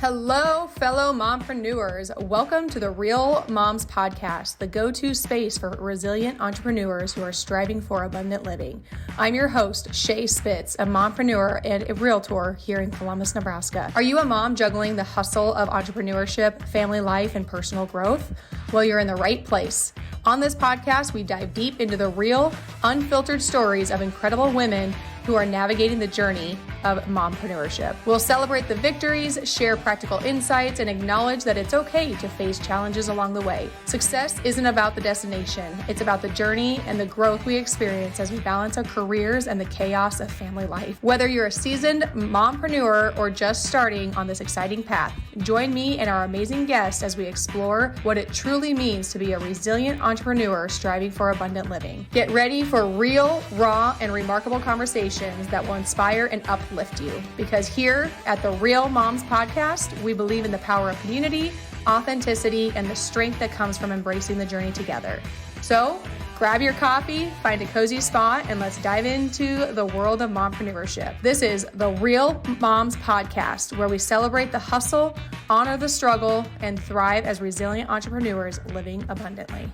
Hello, fellow mompreneurs. Welcome to the Real Moms Podcast, the go-to space for resilient entrepreneurs who are striving for abundant living. I'm your host, Shay Spitz, a mompreneur and a realtor here in Columbus, Nebraska. Are you a mom juggling the hustle of entrepreneurship, family life, and personal growth? Well, you're in the right place. On this podcast, we dive deep into the real, unfiltered stories of incredible women who are navigating the journey of mompreneurship. We'll celebrate the victories, share practical insights, and acknowledge that it's okay to face challenges along the way. Success isn't about the destination. It's about the journey and the growth we experience as we balance our careers and the chaos of family life. Whether you're a seasoned mompreneur or just starting on this exciting path, join me and our amazing guests as we explore what it truly means to be a resilient entrepreneur striving for abundant living. Get ready for real, raw, and remarkable conversations that will inspire and uplift you. Because here at the Real Moms Podcast, we believe in the power of community, authenticity, and the strength that comes from embracing the journey together. So grab your coffee, find a cozy spot, and let's dive into the world of mompreneurship. This is the Real Moms Podcast, where we celebrate the hustle, honor the struggle, and thrive as resilient entrepreneurs living abundantly.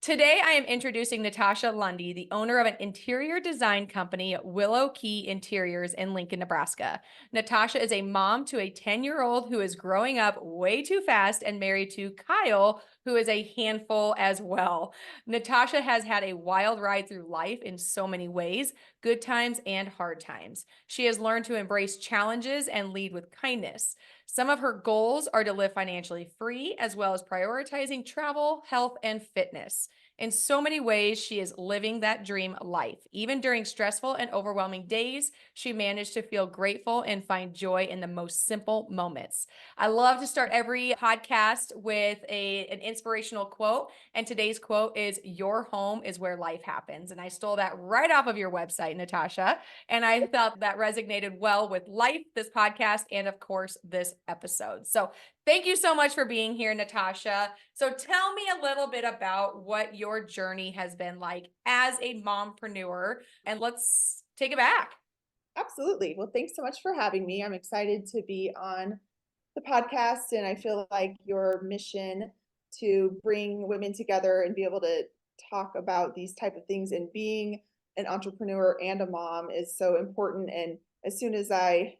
Today, I am introducing Natasha Lundy, the owner of an interior design company, Willow Key Interiors in Lincoln, Nebraska. Natasha is a mom to a 10-year-old who is growing up way too fast and married to Kyle, who is a handful as well. Natasha has had a wild ride through life in so many ways, good times and hard times. She has learned to embrace challenges and lead with kindness. Some of her goals are to live financially free, as well as prioritizing travel, health, and fitness. In so many ways, she is living that dream life. Even during stressful and overwhelming days, she managed to feel grateful and find joy in the most simple moments. I love to start every podcast with an inspirational quote, and today's quote is, "Your home is where life happens." And I stole that right off of your website, Natasha, and I thought that resonated well with life, this podcast, and of course, this episode. So thank you so much for being here, Natasha. So tell me a little bit about what your journey has been like as a mompreneur, and let's take it back. Absolutely. Well, thanks so much for having me. I'm excited to be on the podcast, and I feel like your mission to bring women together and be able to talk about these type of things and being an entrepreneur and a mom is so important. And as soon as I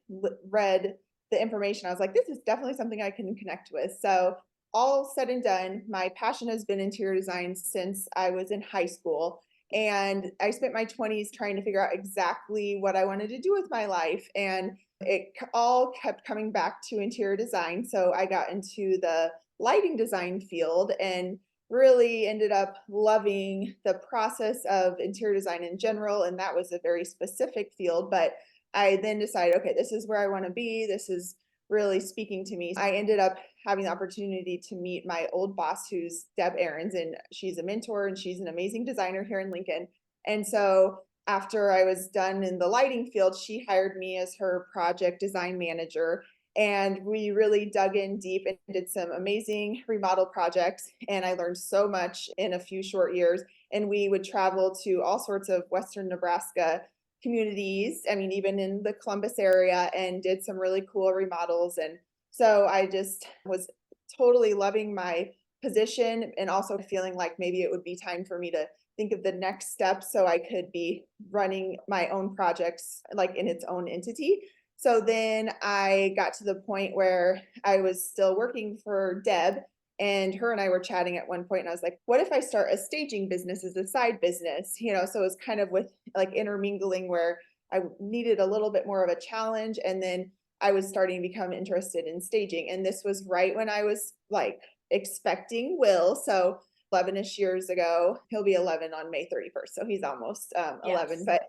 read the information, I was like, this is definitely something I can connect with. So all said and done, my passion has been interior design since I was in high school. And I spent my 20s trying to figure out exactly what I wanted to do with my life. And it all kept coming back to interior design. So I got into the lighting design field and really ended up loving the process of interior design in general. And that was a very specific field. But I then decided, okay, this is where I want to be. This is really speaking to me. I ended up having the opportunity to meet my old boss, who's Deb Aarons, and she's a mentor and she's an amazing designer here in Lincoln. And so after I was done in the lighting field, she hired me as her project design manager. And we really dug in deep and did some amazing remodel projects. And I learned so much in a few short years. And we would travel to all sorts of Western Nebraska communities, I mean, even in the Columbus area, and did some really cool remodels. And so I just was totally loving my position and also feeling like maybe it would be time for me to think of the next step so I could be running my own projects like in its own entity. So then I got to the point where I was still working for Deb, and her and I were chatting at one point, and I was like, what if I start a staging business as a side business? So it was kind of with like intermingling where I needed a little bit more of a challenge. And then I was starting to become interested in staging. And this was right when I was like expecting Will. So 11-ish years ago, he'll be 11 on May 31st. So he's almost 11, Yes. but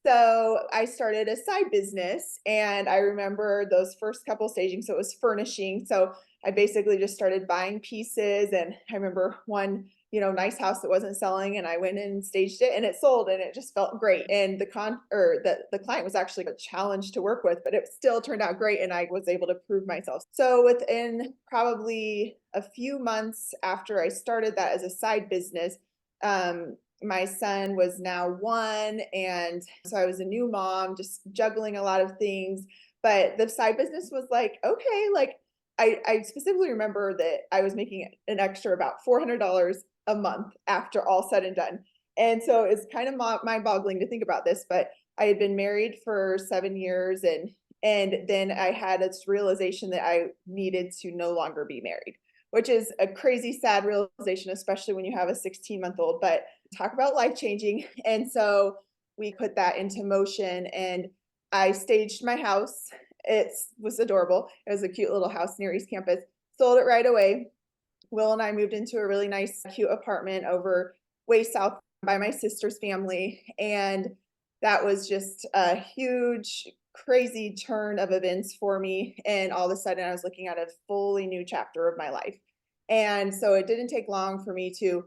so I started a side business, and I remember those first couple staging. So it was furnishing. So I basically just started buying pieces, and I remember one, nice house that wasn't selling, and I went in and staged it, and it sold, and it just felt great. And the client was actually a challenge to work with, but it still turned out great, and I was able to prove myself. So within probably a few months after I started that as a side business, my son was now 1. And so I was a new mom, just juggling a lot of things. But the side business was like, okay, like I specifically remember that I was making an extra about $400 a month after all said and done. And so it's kind of mind boggling to think about this, but I had been married for 7 years, and then I had this realization that I needed to no longer be married, which is a crazy, sad realization, especially when you have a 16-month-old, but talk about life changing. And so we put that into motion, and I staged my house. It was adorable. It was a cute little house near East Campus. Sold it right away. Will and I moved into a really nice, cute apartment over way south by my sister's family. And that was just a huge, crazy turn of events for me. And all of a sudden, I was looking at a fully new chapter of my life. And so it didn't take long for me to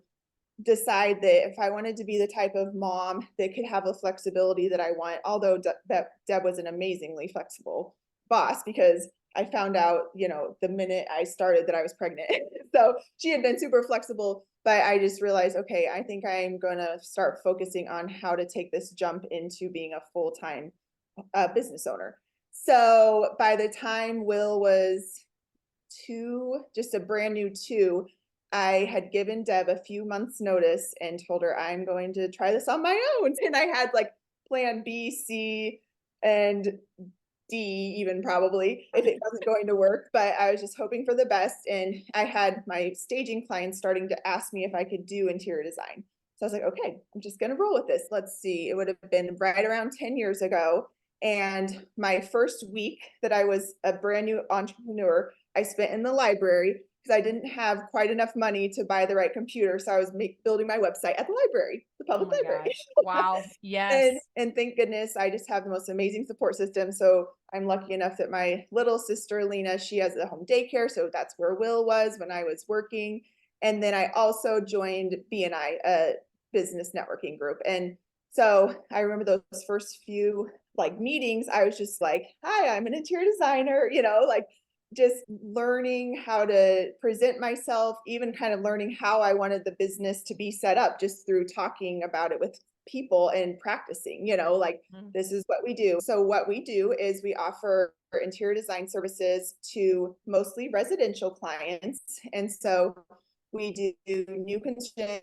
decide that if I wanted to be the type of mom that could have a flexibility that I want, although Deb was an amazingly flexible boss, because I found out, the minute I started that I was pregnant. So she had been super flexible, but I just realized, okay, I think I'm going to start focusing on how to take this jump into being a full-time business owner. So by the time Will was 2, just a brand new 2, I had given Deb a few months notice and told her I'm going to try this on my own. And I had like plan B, C, and D even probably if it wasn't going to work, but I was just hoping for the best. And I had my staging clients starting to ask me if I could do interior design. So I was like, okay, I'm just going to roll with this. Let's see. It would have been right around 10 years ago. And my first week that I was a brand new entrepreneur, I spent in the library because I didn't have quite enough money to buy the right computer. So I was building my website at the library, the Oh public my library. gosh. Wow. Yes. And thank goodness I just have the most amazing support system. So I'm lucky enough that my little sister, Lena, she has a home daycare. So that's where Will was when I was working. And then I also joined BNI, a business networking group. And so I remember those first few like meetings, I was just like, hi, I'm an interior designer, like just learning how to present myself, even kind of learning how I wanted the business to be set up just through talking about it with people and practicing, like this is what we do. So what we do is we offer interior design services to mostly residential clients. And so we do new construction,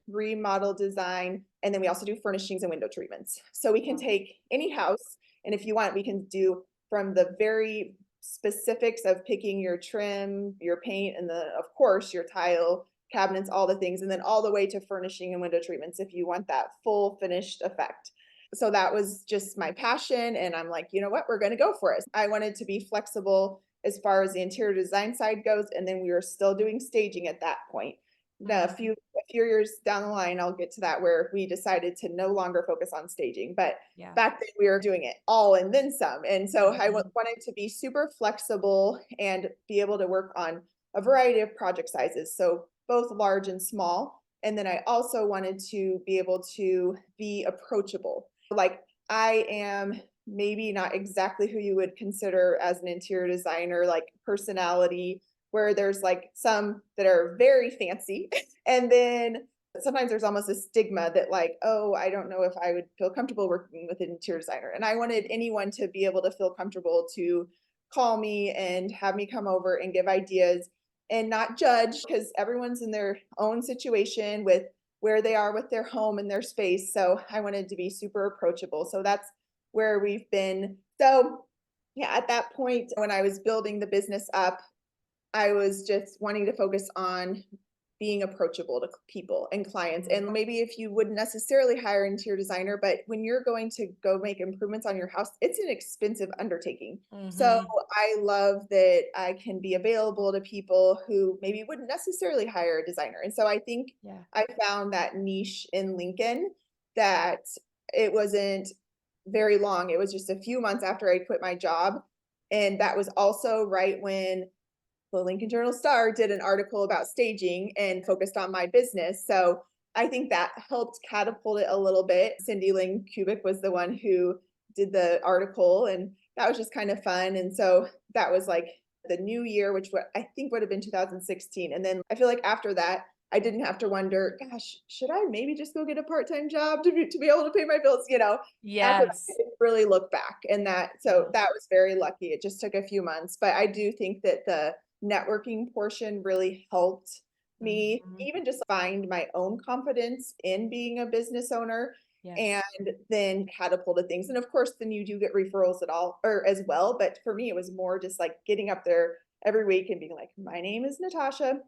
remodel design, and then we also do furnishings and window treatments. So we can take any house, and if you want, we can do from the very specifics of picking your trim, your paint, and of course, your tile, cabinets, all the things, and then all the way to furnishing and window treatments if you want that full finished effect. So that was just my passion. And I'm like, you know what, we're going to go for it. I wanted to be flexible as far as the interior design side goes. And then we were still doing staging at that point. A few years down the line, I'll get to that, where we decided to no longer focus on staging. But back then we were doing it all and then some. And so I wanted to be super flexible and be able to work on a variety of project sizes. So both large and small. And then I also wanted to be able to be approachable. Like I am maybe not exactly who you would consider as an interior designer, like personality, where there's like some that are very fancy. And then sometimes there's almost a stigma that like, oh, I don't know if I would feel comfortable working with an interior designer. And I wanted anyone to be able to feel comfortable to call me and have me come over and give ideas and not judge, because everyone's in their own situation with where they are with their home and their space. So I wanted to be super approachable. So that's where we've been. So yeah, at that point, when I was building the business up, I was just wanting to focus on being approachable to people and clients. And maybe if you wouldn't necessarily hire an interior designer, but when you're going to go make improvements on your house, it's an expensive undertaking. So I love that I can be available to people who maybe wouldn't necessarily hire a designer. And so I think I found that niche in Lincoln, that it wasn't very long. It was just a few months after I quit my job. And that was also right when the Lincoln Journal-Star did an article about staging and focused on my business. So I think that helped catapult it a little bit. Cindy Ling Kubik was the one who did the article, and that was just kind of fun. And so that was like the new year, which I think would have been 2016. And then I feel like after that, I didn't have to wonder, gosh, should I maybe just go get a part-time job to be able to pay my bills, after that, I Yes. didn't really look back, and so Yes. that was very lucky. It just took a few months, but I do think that the networking portion really helped me Mhm. even just find my own confidence in being a business owner, Yes. and then catapulted things. And of course, then you do get referrals at all or as well. But for me, it was more just like getting up there every week and being like, my name is Natasha.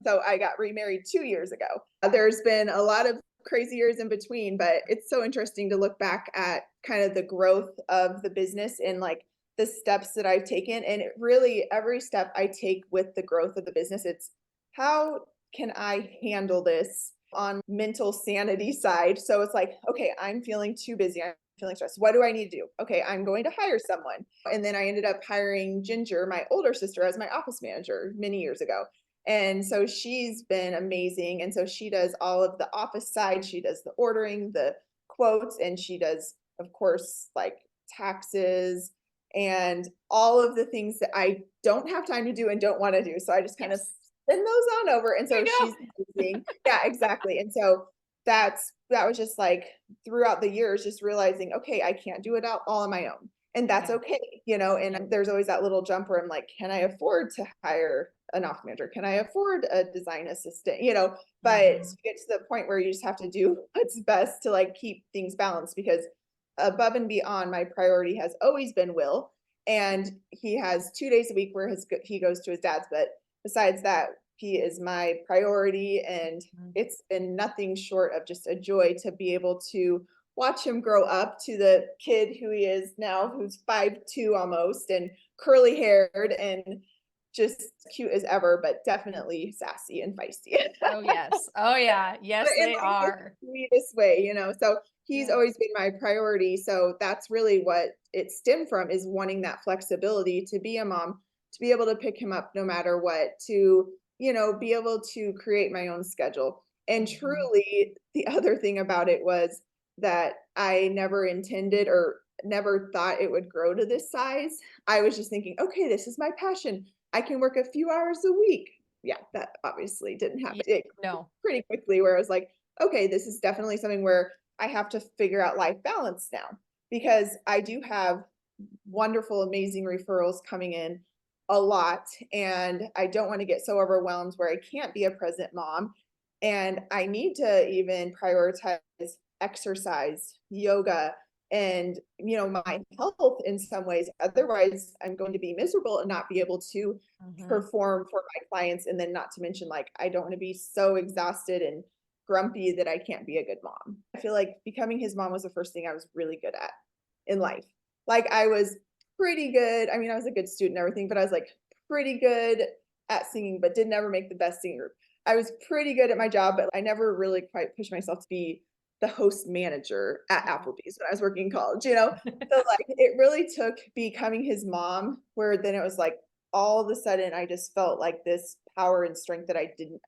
So I got remarried 2 years ago. There's been a lot of crazy years in between, but it's so interesting to look back at kind of the growth of the business and like the steps that I've taken. And it really, every step I take with the growth of the business, it's how can I handle this on mental sanity side? So it's like, okay, I'm feeling too busy. I'm feeling stressed. What do I need to do? Okay, I'm going to hire someone. And then I ended up hiring Ginger, my older sister, as my office manager many years ago. And so she's been amazing. And so she does all of the office side. She does the ordering, the quotes, and she does, of course, like taxes and all of the things that I don't have time to do and don't want to do. So I just kind of Yes. send those on over. And There so you she's amazing. Yeah, exactly. And so that was just like throughout the years, just realizing, okay, I can't do it all on my own. And that's Yeah. okay, and there's always that little jump where I'm like, can I afford to hire an off manager? Can I afford a design assistant? But Mhm. you get to the point where you just have to do what's best to like keep things balanced because above and beyond, my priority has always been Will. And he has 2 days a week where he goes to his dad's, but besides that, he is my priority. And Mhm. it's been nothing short of just a joy to be able to watch him grow up to the kid who he is now, who's 5'2" almost, and curly haired and just cute as ever, but definitely sassy and feisty. Oh, yes. Oh, yeah. But Yes, in they like the are. sweetest way. So he's Yeah. always been my priority. So that's really what it stemmed from, is wanting that flexibility to be a mom, to be able to pick him up no matter what, to, be able to create my own schedule. And Mhm. truly, the other thing about it was that I never intended or never thought it would grow to this size. I was just thinking, okay, this is my passion. I can work a few hours a week. Yeah, that obviously didn't happen. Yeah. It No. pretty quickly where I was like, okay, this is definitely something where I have to figure out life balance now, because I do have wonderful, amazing referrals coming in a lot. And I don't want to get so overwhelmed where I can't be a present mom. And I need to even prioritize exercise, yoga, and my health in some ways. Otherwise, I'm going to be miserable and not be able to Mhm. perform for my clients. And then not to mention, like, I don't want to be so exhausted and grumpy that I can't be a good mom. I feel like becoming his mom was the first thing I was really good at in life. Like, I was pretty good. I mean, I was a good student and everything, but I was like pretty good at singing, but did never make the best singer. I was pretty good at my job, but I never really quite pushed myself to be the host manager at Applebee's when I was working in college. So like it really took becoming his mom, where then it was like all of a sudden I just felt like this power and strength that I didn't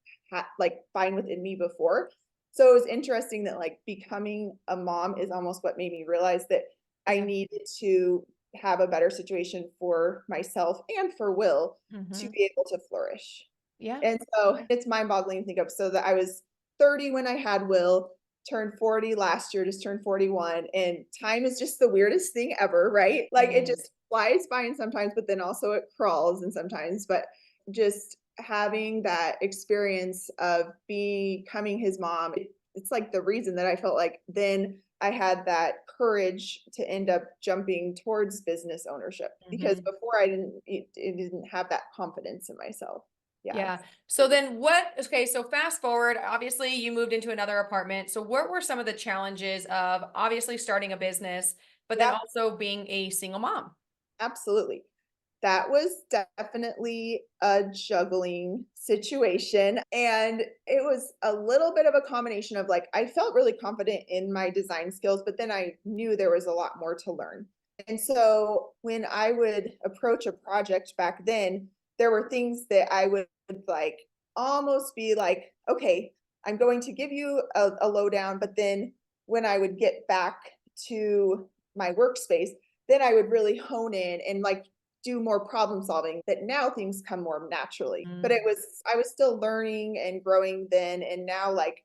like find within me before. So it was interesting that like becoming a mom is almost what made me realize that I Yeah. needed to have a better situation for myself and for Will to Mhm. be able to flourish. Yeah. And so it's mind-boggling to think of. So that I was 30 when I had Will, turned 40 last year, just turned 41. And time is just the weirdest thing ever, right? Like It it is. just flies by and sometimes, but then also it crawls and sometimes. But just having that experience of becoming his mom, it's like the reason that I felt like then I had that courage to end up jumping towards business ownership, because Mhm. before I it didn't have that confidence in myself. Yeah. Yeah. So then okay, so fast forward, obviously you moved into another apartment. So what were some of the challenges of obviously starting a business, but then Yep. also being a single mom? Absolutely. That was definitely a juggling situation. And it was a little bit of a combination of like, I felt really confident in my design skills, but then I knew there was a lot more to learn. And so when I would approach a project back then, there were things that I would like almost be like, okay, I'm going to give you a lowdown. But then when I would get back to my workspace, then I would really hone in and like do more problem solving, that now things come more naturally. But Mm. I was still learning and growing then. And now like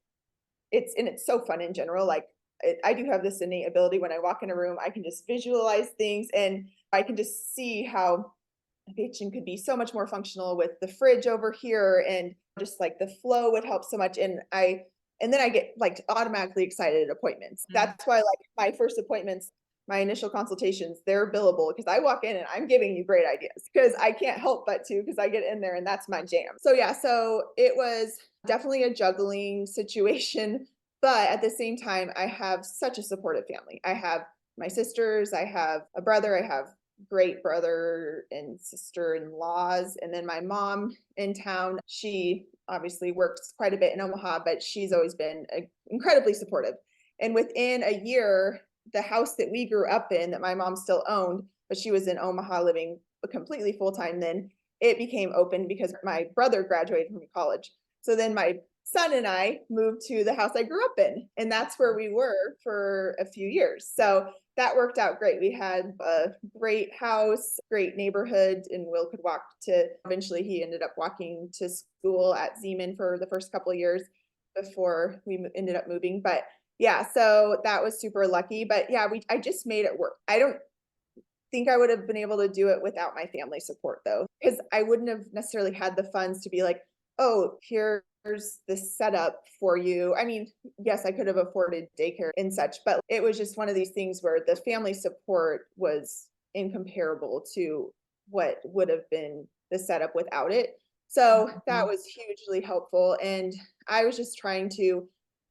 it's so fun in general. Like I do have this innate ability when I walk in a room, I can just visualize things and I can just see how a kitchen could be so much more functional with the fridge over here and just like the flow would help so much. And then I get like automatically excited at appointments. Mm. That's why like my first appointments, my initial consultations, they're billable because I walk in and I'm giving you great ideas because I can't help but to because I get in there and that's my jam. So yeah, so it was definitely a juggling situation, but at the same time I have such a supportive family. I have my sisters, I have a brother, I have great brother and sister-in-laws, and then my mom in town, she obviously works quite a bit in Omaha, but she's always been incredibly supportive. And within a year, the house that we grew up in that my mom still owned, but she was in Omaha living completely full-time then, it became open because my brother graduated from college. So then my son and I moved to the house I grew up in, and that's where we were for a few years. So that worked out great. We had a great house, great neighborhood, and Will could walk to, eventually he ended up walking to school at Zeman for the first couple of years before we ended up moving. But yeah, so that was super lucky. But yeah, I just made it work. I don't think I would have been able to do it without my family support though, because I wouldn't have necessarily had the funds to be like, oh, here's this setup for you. I mean, yes, I could have afforded daycare and such, but it was just one of these things where the family support was incomparable to what would have been the setup without it. So that Mhm. was hugely helpful. And I was just trying to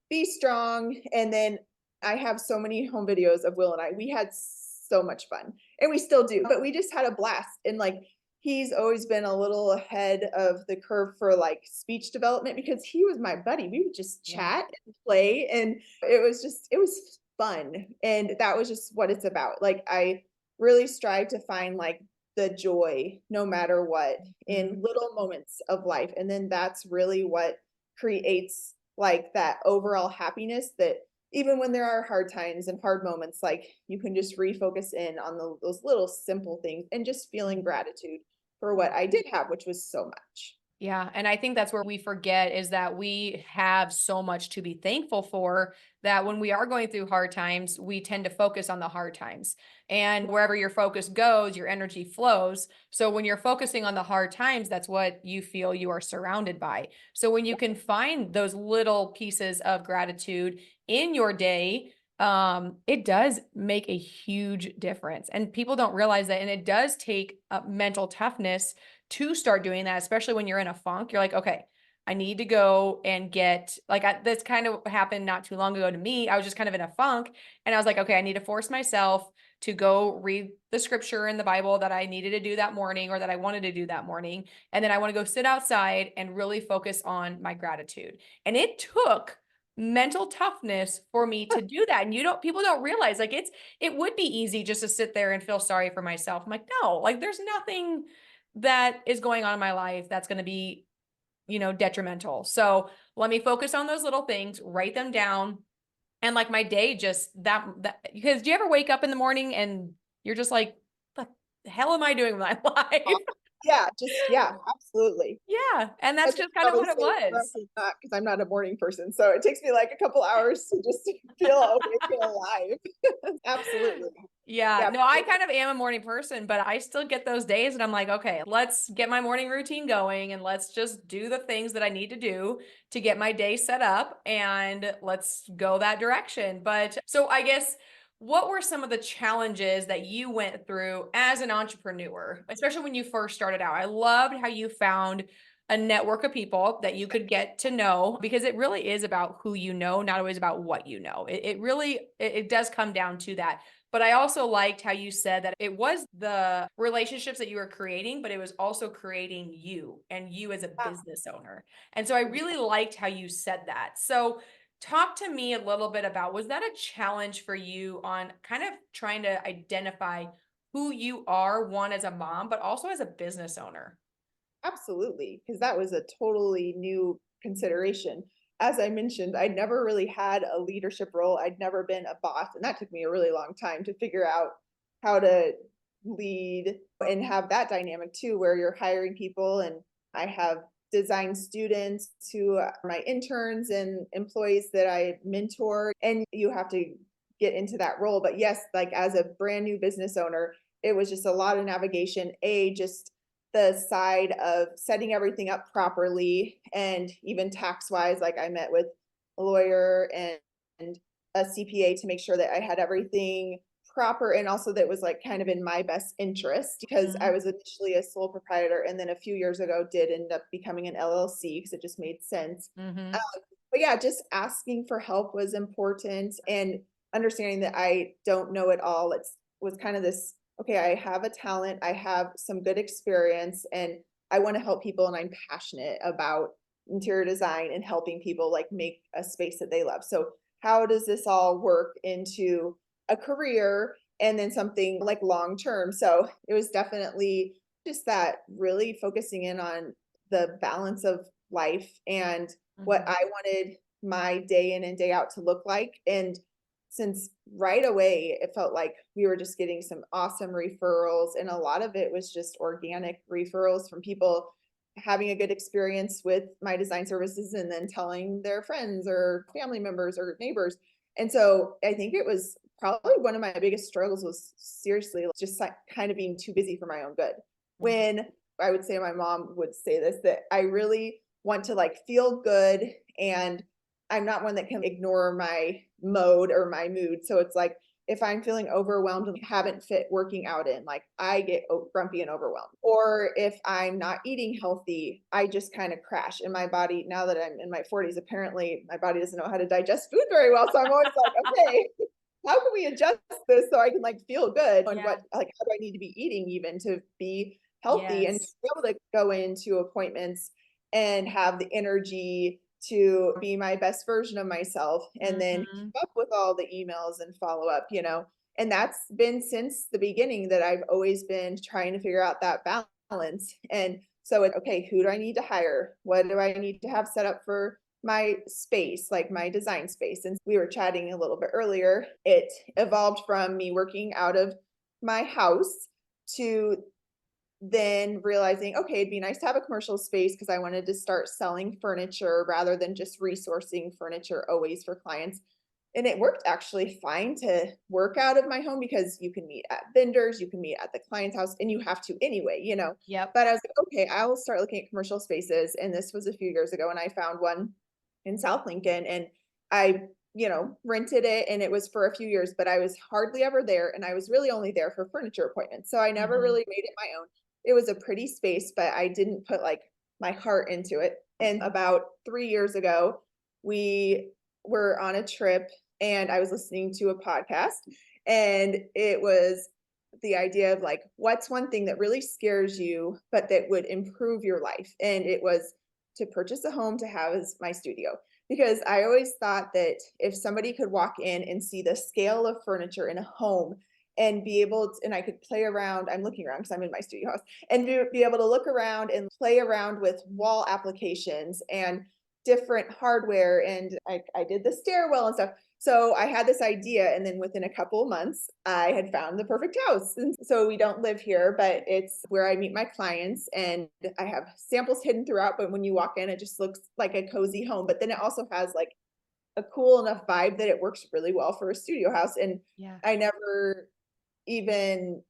be strong. And then I have so many home videos of Will and I. We had so much fun and we still do, but we just had a blast. And like, he's always been a little ahead of the curve for like speech development because he was my buddy. We would just Yeah. chat and play. And it was fun. And that was just what it's about. Like, I really strive to find like the joy no matter what Mhm. in little moments of life. And then that's really what creates like that overall happiness that even when there are hard times and hard moments, like you can just refocus in on those little simple things and just feeling gratitude for what I did have, which was so much. Yeah. And I think that's where we forget is that we have so much to be thankful for that when we are going through hard times, we tend to focus on the hard times. And wherever your focus goes, your energy flows. So when you're focusing on the hard times, that's what you feel you are surrounded by. So when you can find those little pieces of gratitude in your day, it does make a huge difference. And people don't realize that. And it does take mental toughness to start doing that, especially when you're in a funk. You're like, okay, I need to go and get this kind of happened not too long ago to me. I was just kind of in a funk and I was like, okay, I need to force myself to go read the scripture in the Bible that I needed to do that morning or that I wanted to do that morning. And then I want to go sit outside and really focus on my gratitude. And it took mental toughness for me to do that. And people don't realize like it would be easy just to sit there and feel sorry for myself. I'm like, no, like there's nothing that is going on in my life that's going to be, detrimental. So let me focus on those little things, write them down. And like my day just because do you ever wake up in the morning and you're just like, what the hell am I doing with my life? Yeah, just, yeah, absolutely. Yeah. And I that's could just kind of probably what it say for us was. it's not because I'm not a morning person. So it takes me like a couple hours to just feel awake and alive. Absolutely. Yeah, Yeah. no, I kind of am a morning person, but I still get those days and I'm like, okay, let's get my morning routine going and let's just do the things that I need to do to get my day set up and let's go that direction. But so I guess what were some of the challenges that you went through as an entrepreneur, especially when you first started out? I loved how you found a network of people that you could get to know because it really is about who you know, not always about what you know. It really, it does come down to that. But I also liked how you said that it was the relationships that you were creating, but it was also creating you and you as a business owner. And so I really liked how you said that. So talk to me a little bit about, was that a challenge for you on kind of trying to identify who you are, one as a mom, but also as a business owner? Absolutely, because that was a totally new consideration. As I mentioned, I'd never really had a leadership role. I'd never been a boss, and that took me a really long time to figure out how to lead and have that dynamic too, where you're hiring people. And I have design students who are my interns and employees that I mentor, and you have to get into that role. But yes, like as a brand new business owner, it was just a lot of navigation, just the side of setting everything up properly, and even tax wise, like I met with a lawyer and a CPA to make sure that I had everything proper, and also that was like kind of in my best interest, because I was initially a sole proprietor and then a few years ago did end up becoming an LLC because it just made sense. Mm-hmm. But yeah, just asking for help was important, and understanding that I don't know it all. It was kind of this, okay, I have a talent, I have some good experience, and I want to help people, and I'm passionate about interior design and helping people like make a space that they love. So how does this all work into a career and then something like long term? So it was definitely just that, really focusing in on the balance of life and what I wanted my day in and day out to look like. And since right away, it felt like we were just getting some awesome referrals, and a lot of it was just organic referrals from people having a good experience with my design services and then telling their friends or family members or neighbors. And so I think it was probably one of my biggest struggles, was seriously just like kind of being too busy for my own good. When I would say, my mom would say this, that I really want to like feel good, and I'm not one that can ignore my mode or my mood. So it's like, if I'm feeling overwhelmed and haven't fit working out in, like I get grumpy and overwhelmed. Or if I'm not eating healthy, I just kind of crash in my body. Now that I'm in my 40s, apparently my body doesn't know how to digest food very well. So I'm always like, okay, how can we adjust this so I can like feel good? And what, like, how do I need to be eating even to be healthy and to be able to go into appointments and have the energy to be my best version of myself, and then keep up with all the emails and follow up, and that's been since the beginning, that I've always been trying to figure out that balance. And so it's okay, who do I need to hire? What do I need to have set up for my space, like my design space? And we were chatting a little bit earlier, it evolved from me working out of my house to then realizing, okay, it'd be nice to have a commercial space, because I wanted to start selling furniture rather than just resourcing furniture always for clients. And it worked actually fine to work out of my home, because you can meet at vendors, you can meet at the client's house, and you have to anyway. Yep. But I was like, okay, I will start looking at commercial spaces. And this was a few years ago, and I found one in South Lincoln, and I rented it, and it was for a few years, but I was hardly ever there. And I was really only there for furniture appointments. So I never really made it my own. It was a pretty space, but I didn't put like my heart into it. And about 3 years ago, we were on a trip, and I was listening to a podcast, and it was the idea of like, what's one thing that really scares you, but that would improve your life? And it was to purchase a home to have as my studio. Because I always thought that if somebody could walk in and see the scale of furniture in a home, and be able to, and I could play around, I'm looking around because I'm in my studio house, and be able to look around and play around with wall applications and different hardware. And I did the stairwell and stuff. So I had this idea, and then within a couple of months, I had found the perfect house. And so we don't live here, but it's where I meet my clients, and I have samples hidden throughout. But when you walk in, it just looks like a cozy home. But then it also has like a cool enough vibe that it works really well for a studio house. And I never even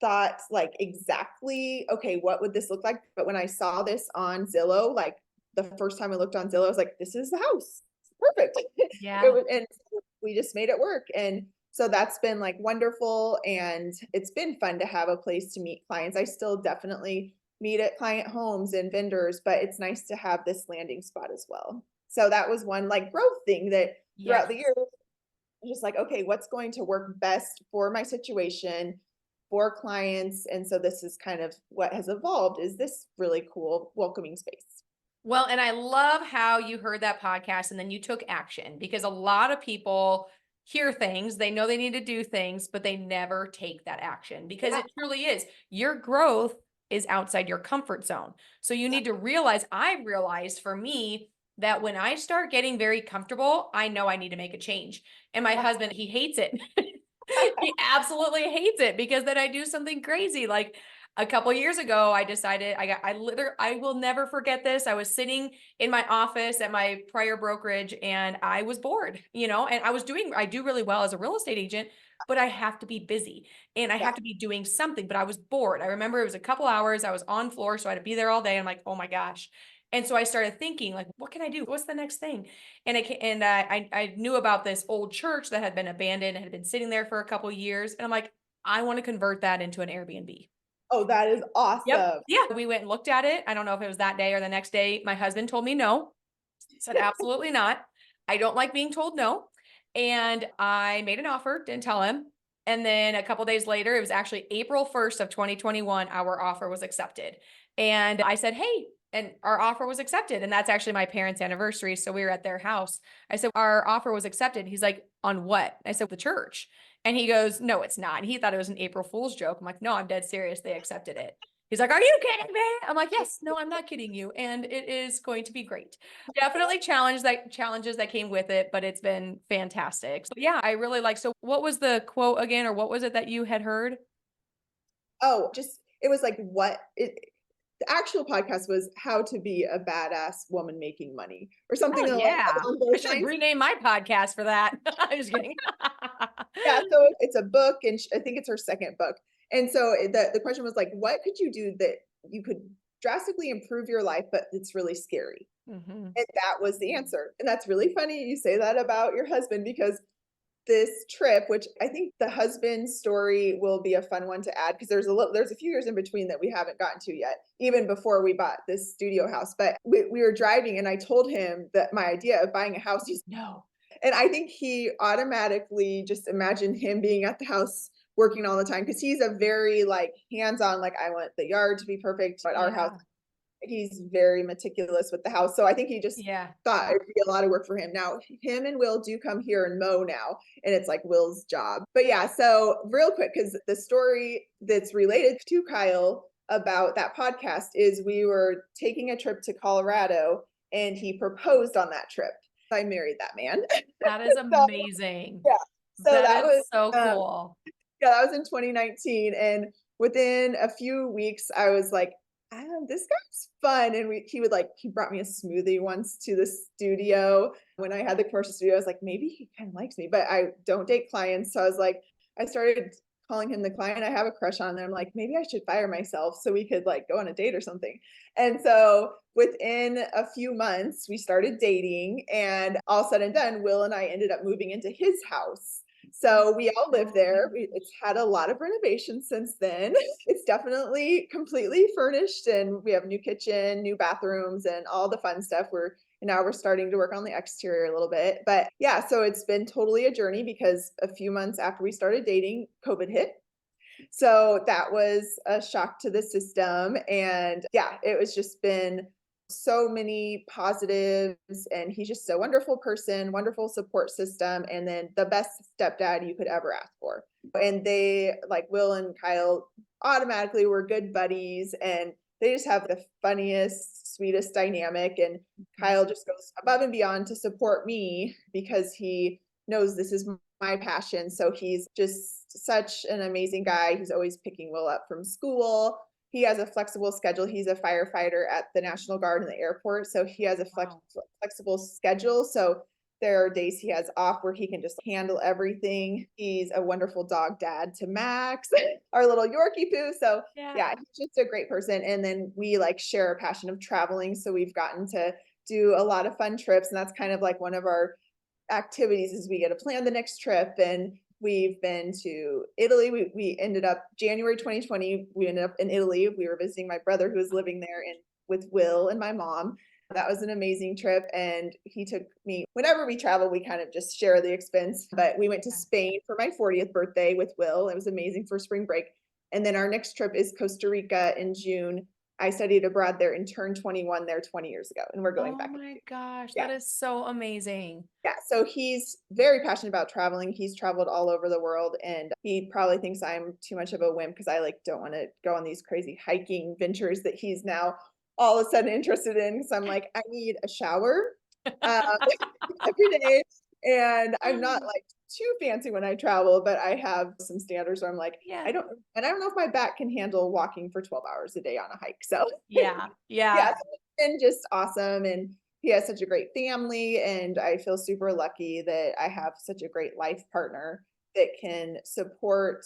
thought like exactly, okay, what would this look like? But when I saw this on Zillow, like the first time I looked on Zillow, I was like, this is the house. Perfect. And we just made it work. And so that's been like wonderful. And it's been fun to have a place to meet clients. I still definitely meet at client homes and vendors, but it's nice to have this landing spot as well. So that was one like growth thing that throughout the years, just like, okay, what's going to work best for my situation, for clients? And so this is kind of what has evolved, is this really cool, welcoming space. Well, and I love how you heard that podcast and then you took action, because a lot of people hear things, they know they need to do things, but they never take that action, because it truly is. Your growth is outside your comfort zone. So you need to realize, I realized for me that when I start getting very comfortable, I know I need to make a change. And my husband, he hates it. He absolutely hates it because then I do something crazy. Like a couple years ago, I decided I will never forget this. I was sitting in my office at my prior brokerage and I was bored, and I do really well as a real estate agent, but I have to be busy and I Yeah. have to be doing something, but I was bored. I remember it was a couple hours. I was on floor, so I had to be there all day. I'm like, oh my gosh. And so I started thinking, like, what can I do? What's the next thing? And I knew about this old church that had been abandoned and had been sitting there for a couple years. And I'm like, I want to convert that into an Airbnb. Oh, that is Yep. awesome. Yeah. We went and looked at it. I don't know if it was that day or the next day. My husband told me no. Said absolutely not. I don't like being told no. And I made an offer, didn't tell him. And then a couple days later, it was actually April 1st of 2021, our offer was accepted. And I said, hey, and our offer was accepted. And that's actually my parents' anniversary. So we were at their house. I said, our offer was accepted. He's like, on what? I said, the church. And he goes, no, it's not. And he thought it was an April Fool's joke. I'm like, no, I'm dead serious. They accepted it. He's like, are you kidding me? I'm like, yes, no, I'm not kidding you. And it is going to be great. Definitely challenges that came with it, but it's been fantastic. So yeah, I really like, so what was the quote again, or what was it that you had heard? Oh, just it was like the actual podcast was how to be a badass woman making money or something Oh yeah. along I those should lines. rename my podcast for that. I'm just kidding. Yeah, so it's a book, and I think it's her second book. And so the question was like, what could you do that you could drastically improve your life, but it's really scary? Mhm. And that was the answer. And that's really funny you say that about your husband, because this trip, which I think the husband story will be a fun one to add, because there's a few years in between that we haven't gotten to yet, even before we bought this studio house. But we were driving and I told him that my idea of buying a house, he's no. And I think he automatically just imagined him being at the house working all the time, because he's a very like hands-on, like I want the yard to be perfect, but our house, Yeah. he's very meticulous with the house. So I think he just Yeah. thought it'd be a lot of work for him. Now, him and Will do come here and mow now, and it's like Will's job. But yeah, so real quick, because the story that's related to Kyle about that podcast is we were taking a trip to Colorado and he proposed on that trip. I married that man. That is So amazing. yeah, so That that is was so um, cool. yeah, that was in 2019. And within a few weeks, I was like, this guy's fun. And he brought me a smoothie once to the studio. When I had the commercial studio, I was like, maybe he kind of likes me, but I don't date clients. So I was like, I started calling him the client I have a crush on. And I'm like, maybe I should fire myself so we could like go on a date or something. And so within a few months, we started dating, and all said and done, Will and I ended up moving into his house. So we all live there. It's had a lot of renovations since then. It's definitely completely furnished, and we have a new kitchen, new bathrooms, and all the fun stuff. Now we're starting to work on the exterior a little bit. But yeah, so it's been totally a journey, because a few months after we started dating, COVID hit. So that was a shock to the system. And yeah, it was just been so many positives, and he's just a wonderful person, wonderful support system, and then the best stepdad you could ever ask for. And they, like Will and Kyle, automatically were good buddies, and they just have the funniest, sweetest dynamic. And Kyle just goes above and beyond to support me because he knows this is my passion. So he's just such an amazing guy. He's always picking Will up from school. He has a flexible schedule. He's a firefighter at the National Guard in the airport. So he has a flexible schedule. So there are days he has off where he can just handle everything. He's a wonderful dog dad to Max, our little Yorkie poo. So yeah, he's just a great person. And then we like share a passion of traveling. So we've gotten to do a lot of fun trips. And that's kind of like one of our activities is we get to plan the next trip. And we've been to Italy. We ended up January 2020. We ended up in Italy. We were visiting my brother who was living there, and with Will and my mom. That was an amazing trip. And he took me, whenever we travel, we kind of just share the expense. But we went to Spain for my 40th birthday with Will. It was amazing for spring break. And then our next trip is Costa Rica in June. I studied abroad there and turned 21 there 20 years ago. And we're going back. Oh my gosh, Yeah. that is so amazing. Yeah, so he's very passionate about traveling. He's traveled all over the world, and he probably thinks I'm too much of a wimp because I like don't want to go on these crazy hiking ventures that he's now all of a sudden interested in. So I'm like, I need a shower uh, every day, and I'm not like too fancy when I travel, but I have some standards where I'm like, Yeah. I don't know if my back can handle walking for 12 hours a day on a hike. So Yeah. Yeah. yeah, it's been just awesome. And he has such a great family. And I feel super lucky that I have such a great life partner that can support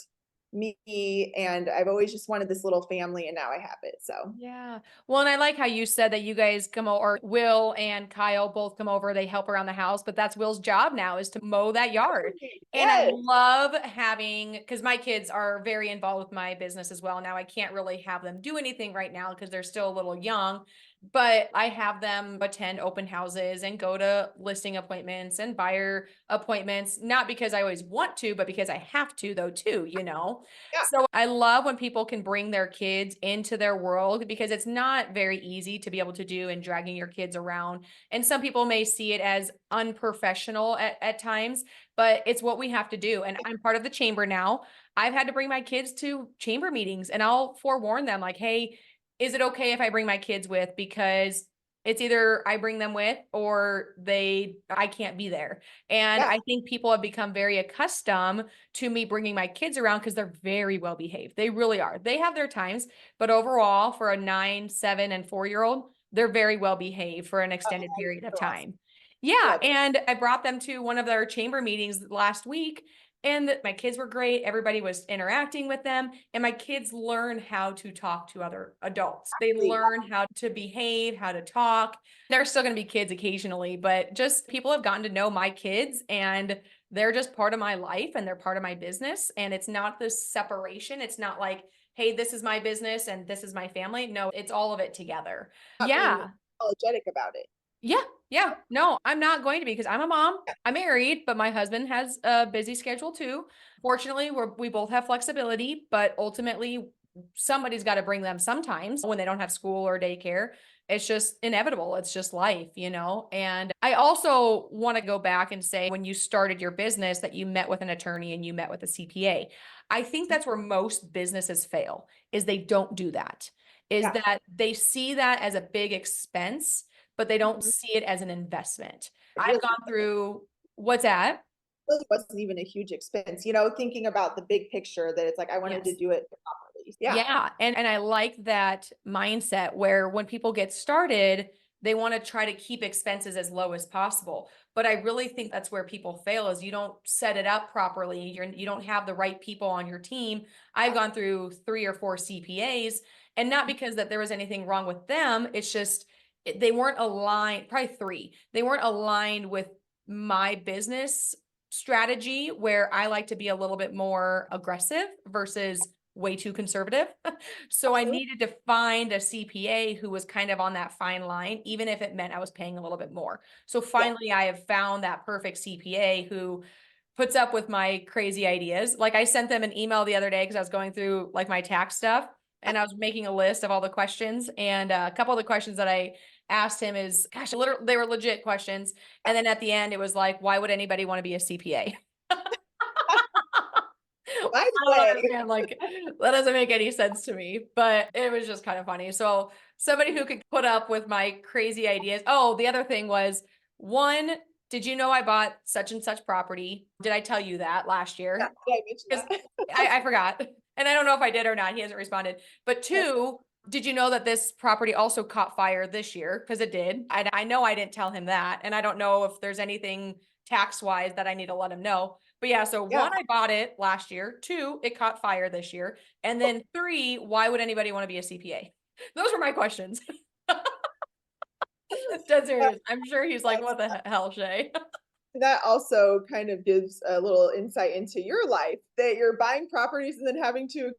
me. And I've always just wanted this little family, and now I have it. So Yeah. Well, and I like how you said that you guys come over, or Will and Kyle both come over, they help around the house, but that's Will's job now is to mow that yard. And I yes, love having, because my kids are very involved with my business as well. Now I can't really have them do anything right now because they're still a little young, but I have them attend open houses and go to listing appointments and buyer appointments, not because I always want to, but because I have to though too, you know? yeah, So I love when people can bring their kids into their world because it's not very easy to be able to do and dragging your kids around. And some people may see it as unprofessional at times, but it's what we have to do. And I'm part of the chamber now. I've had to bring my kids to chamber meetings and I'll forewarn them like, hey, is it okay if I bring my kids with? Because it's either I bring them with or I can't be there. And yeah, I think people have become very accustomed to me bringing my kids around because they're very well behaved. They really are. They have their times, but overall, for a 9, 7, and 4-year-old, they're very well behaved for an extended period of so awesome. time. Yeah. Love it. And I brought them to one of their chamber meetings last week. And my kids were great. Everybody was interacting with them. And my kids learn how to talk to other adults. They learn how to behave, how to talk. They're still going to be kids occasionally, but just people have gotten to know my kids and they're just part of my life and they're part of my business. And it's not this separation. It's not like, hey, this is my business and this is my family. No, it's all of it together. Not being Yeah. apologetic about it. Yeah. Yeah. No, I'm not going to be because I'm a mom. I'm married, but my husband has a busy schedule too. Fortunately, we both have flexibility, but ultimately somebody's got to bring them sometimes when they don't have school or daycare. It's just inevitable. It's just life, you know? And I also want to go back and say when you started your business that you met with an attorney and you met with a CPA. I think that's where most businesses fail is they don't do that. Is Yeah. that they see that as a big expense but they don't Mhm. see it as an investment. It I've really, gone through what's that? really wasn't even a huge expense, thinking about the big picture that it's like I wanted to Yes. do it properly. Yeah. Yeah. And I like that mindset where when people get started, they want to try to keep expenses as low as possible. But I really think that's where people fail is you don't set it up properly. You don't have the right people on your team. I've gone through 3 or 4 CPAs and not because that there was anything wrong with them. It's just they weren't aligned, probably 3. They weren't aligned with my business strategy where I like to be a little bit more aggressive versus way too conservative. So I Absolutely. needed to find a CPA who was kind of on that fine line, even if it meant I was paying a little bit more. So Yeah. finally, I have found that perfect CPA who puts up with my crazy ideas. Like I sent them an email the other day because I was going through like my tax stuff and I was making a list of all the questions. And a couple of the questions that I asked him is, gosh, literally, they were legit questions. And then at the end, it was like, why would anybody want to be a CPA? By the I don't way, understand. Like, that doesn't make any sense to me, but it was just kind of funny. So, somebody who could put up with my crazy ideas. Oh, the other thing was one, did you know I bought such and such property? Did I tell you that last yeah, year? yeah, I mentioned Because that. I forgot. And I don't know if I did or not. He hasn't responded. But two, did you know that this property also caught fire this year? Because it did. I know I didn't tell him that. And I don't know if there's anything tax wise that I need to let him know. But yeah, so Yeah. one, I bought it last year. Two, it caught fire this year. And then three, why would anybody want to be a CPA? Those were my questions. Dead serious. I'm sure he's like, what the hell, Shay? That also kind of gives a little insight into your life that you're buying properties and then having to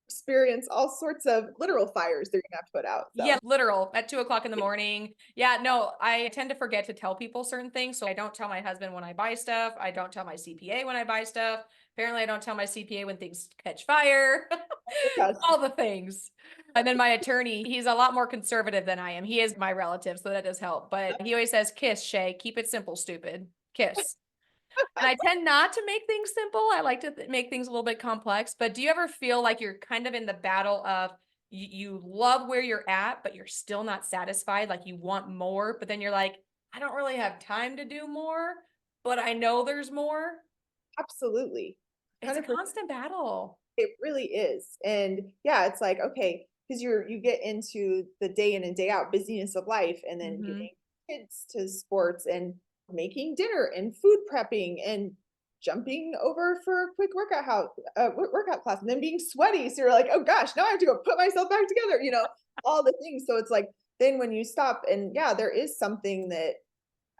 experience all sorts of literal fires they're gonna have to put out. Yeah, So literal at 2 o'clock in the morning. Yeah, no, I tend to forget to tell people certain things. So I don't tell my husband when I buy stuff. I don't tell my CPA when I buy stuff. Apparently, I don't tell my CPA when things catch fire. yes, All the things. And then my attorney, he's a lot more conservative than I am. He is my relative, so that does help. But he always says, kiss, Shay, keep it simple, stupid. Kiss. And I tend not to make things simple. I like to make things a little bit complex. But do you ever feel like you're kind of in the battle of you love where you're at, but you're still not satisfied? Like you want more, but then you're like, I don't really have time to do more, but I know there's more. Absolutely. It's a 100%. constant battle. It really is. And yeah, it's like, okay, because you get into the day in and day out busyness of life, and then Mhm. getting kids to sports and making dinner and food prepping and jumping over for a quick workout class, and then being sweaty. So you're like, oh gosh, now I have to go put myself back together, all the things. So it's like, then when you stop, and yeah, there is something that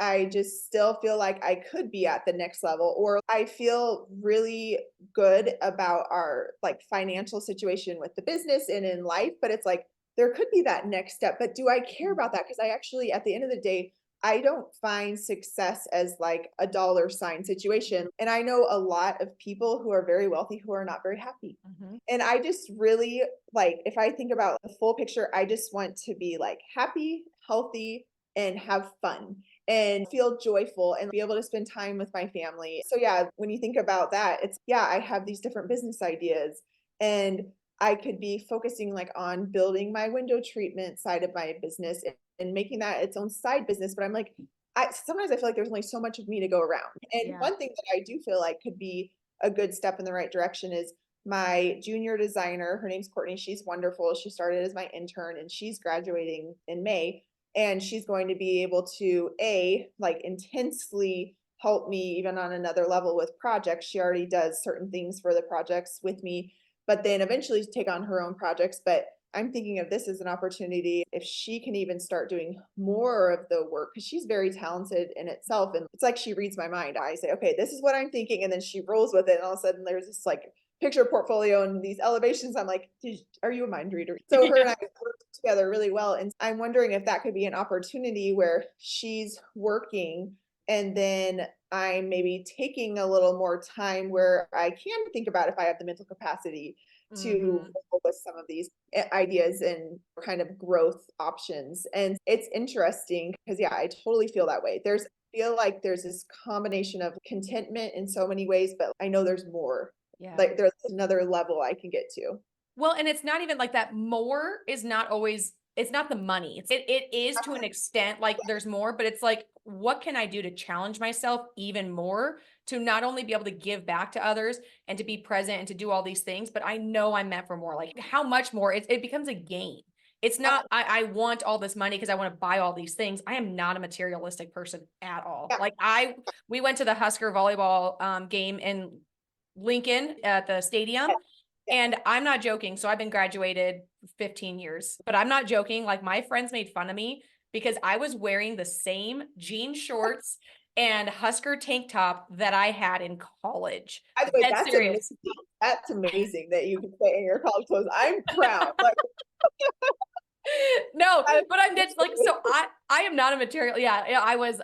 I just still feel like I could be at the next level, or I feel really good about our like financial situation with the business and in life, but it's like there could be that next step. But do I care about that? Because I actually, at the end of the day, I don't find success as like a dollar sign situation. And I know a lot of people who are very wealthy who are not very happy. Mhm. And I just really like, if I think about the full picture, I just want to be like happy, healthy, and have fun and feel joyful and be able to spend time with my family. So yeah, when you think about that, it's yeah, I have these different business ideas, and I could be focusing like on building my window treatment side of my business and making that its own side business. But I'm like, I sometimes I feel like there's only so much of me to go around. And Yeah. one thing that I do feel like could be a good step in the right direction is my junior designer. Her name's Courtney. She's wonderful. She started as my intern and she's graduating in May, and she's going to be able to like intensely help me even on another level with projects. She already does certain things for the projects with me, but then eventually take on her own projects. But I'm thinking of this as an opportunity if she can even start doing more of the work, because she's very talented in itself, and it's like she reads my mind. I say, okay, this is what I'm thinking, and then she rolls with it, and all of a sudden there's this like picture portfolio and these elevations. I'm like, are you a mind reader? So her and I work together really well. And I'm wondering if that could be an opportunity where she's working and then I'm maybe taking a little more time where I can think about if I have the mental capacity to Mhm. roll with some of these ideas and kind of growth options. And it's interesting because yeah, I totally feel that way. Feel like there's this combination of contentment in so many ways, but I know there's more. Yeah. Like there's another level I can get to. Well, and it's not even like that. More is not always, it's not the money. It is to an extent like there's more, but it's like, what can I do to challenge myself even more to not only be able to give back to others and to be present and to do all these things, but I know I'm meant for more. Like how much more? It becomes a game. It's not, I want all this money because I want to buy all these things. I am not a materialistic person at all. Yeah. Like we went to the Husker volleyball game in Lincoln at the stadium. Yeah. And I'm not joking. So I've been graduated 15 years, but I'm not joking. Like my friends made fun of me because I was wearing the same jean shorts and Husker tank top that I had in college. By the way, Dead that's serious. amazing. That's amazing that you can fit in your college clothes. I'm proud. Like, No, I, but I'm just like, so I am not a material. Yeah,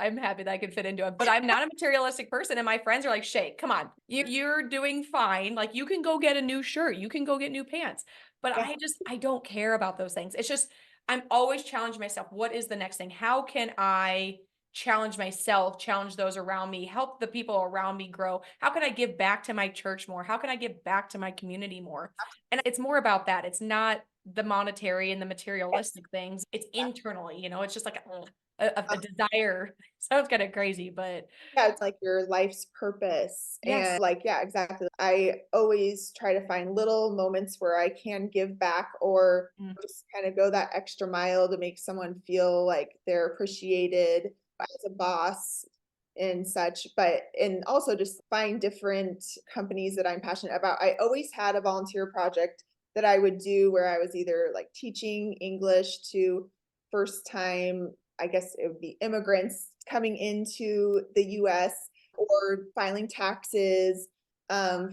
I'm happy that I could fit into it, but I'm not a materialistic person. And my friends are like, Shay, come on, you're doing fine. Like you can go get a new shirt, you can go get new pants. But yeah, I don't care about those things. It's just, I'm always challenging myself. What is the next thing? How can I challenge myself, challenge those around me, help the people around me grow? How can I give back to my church more? How can I give back to my community more? And it's more about that. It's not the monetary and the materialistic things. It's internally, it's just like a desire. Sounds kind of crazy, but yeah, it's like your life's purpose. yes. And like, yeah, exactly. I always try to find little moments where I can give back or Mm. just kind of go that extra mile to make someone feel like they're appreciated as a boss and such. And also just find different companies that I'm passionate about. I always had a volunteer project that I would do where I was either like teaching English to first time, I guess it would be immigrants coming into the US, or filing taxes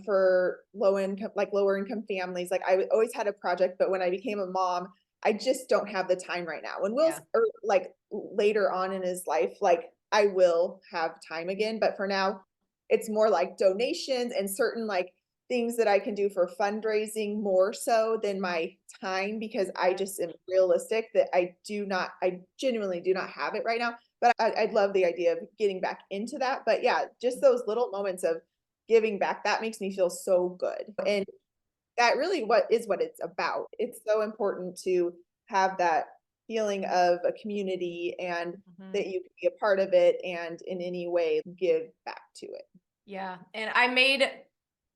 for lower income families. Like I always had a project, but when I became a mom, I just don't have the time right now. When Will's Yeah. or like later on in his life, like I will have time again, but for now, it's more like donations and certain like things that I can do for fundraising more so than my time, because I Yeah. just am realistic that I genuinely do not have it right now. But I'd love the idea of getting back into that. But yeah, just those little moments of giving back, that makes me feel so good. And that really what it's about. It's so important to have that feeling of a community and Mhm. that you can be a part of it and in any way give back to it. Yeah. And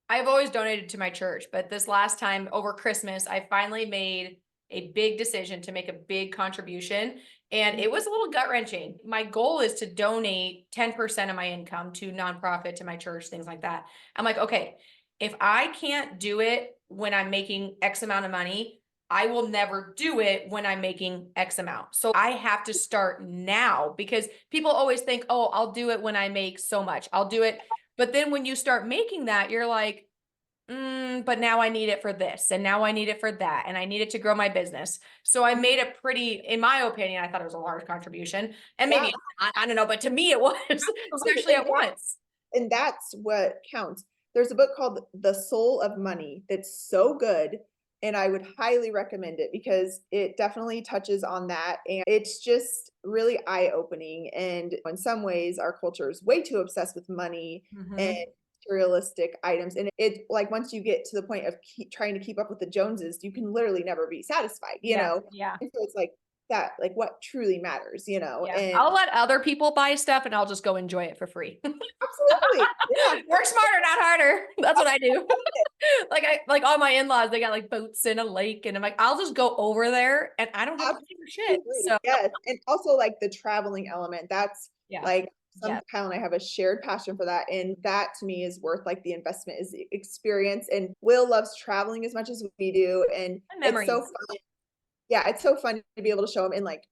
I've always donated to my church, but this last time over Christmas, I finally made a big decision to make a big contribution. And it was a little gut wrenching. My goal is to donate 10% of my income to nonprofit, to my church, things like that. I'm like, okay, if I can't do it when I'm making X amount of money, I will never do it when I'm making X amount. So I have to start now because people always think, oh, I'll do it when I make so much. I'll do it. But then when you start making that, you're like, but now I need it for this, and now I need it for that, and I need it to grow my business. So I made a pretty, in my opinion, I thought it was a large contribution, and maybe Yeah, it's not, I don't know, but to me it was, absolutely. especially at once. And that's what counts. There's a book called The Soul of Money that's so good. And I would highly recommend it because it definitely touches on that. And it's just really eye opening. And in some ways, our culture is way too obsessed with money and Mhm. materialistic items. And it, like, once you get to the point of trying to keep up with the Joneses, you can literally never be satisfied, you Yeah, know? yeah, And so it's like that, like what truly matters, you know? yeah. And I'll let other people buy stuff, and I'll just go enjoy it for free. absolutely. Yeah. Work smarter, not harder. That's what I do. Like all my in-laws, they got like boats in a lake, and I'm like, I'll just go over there, and I don't have to pay for shit. Absolutely, So yes, and also, like, the traveling element, that's, yeah, like, yeah, Kyle and I have a shared passion for that, and that to me is worth, like, the investment is the experience, and Will loves traveling as much as we do, and and it's so memories. fun. Yeah, it's so fun to be able to show him, and, like,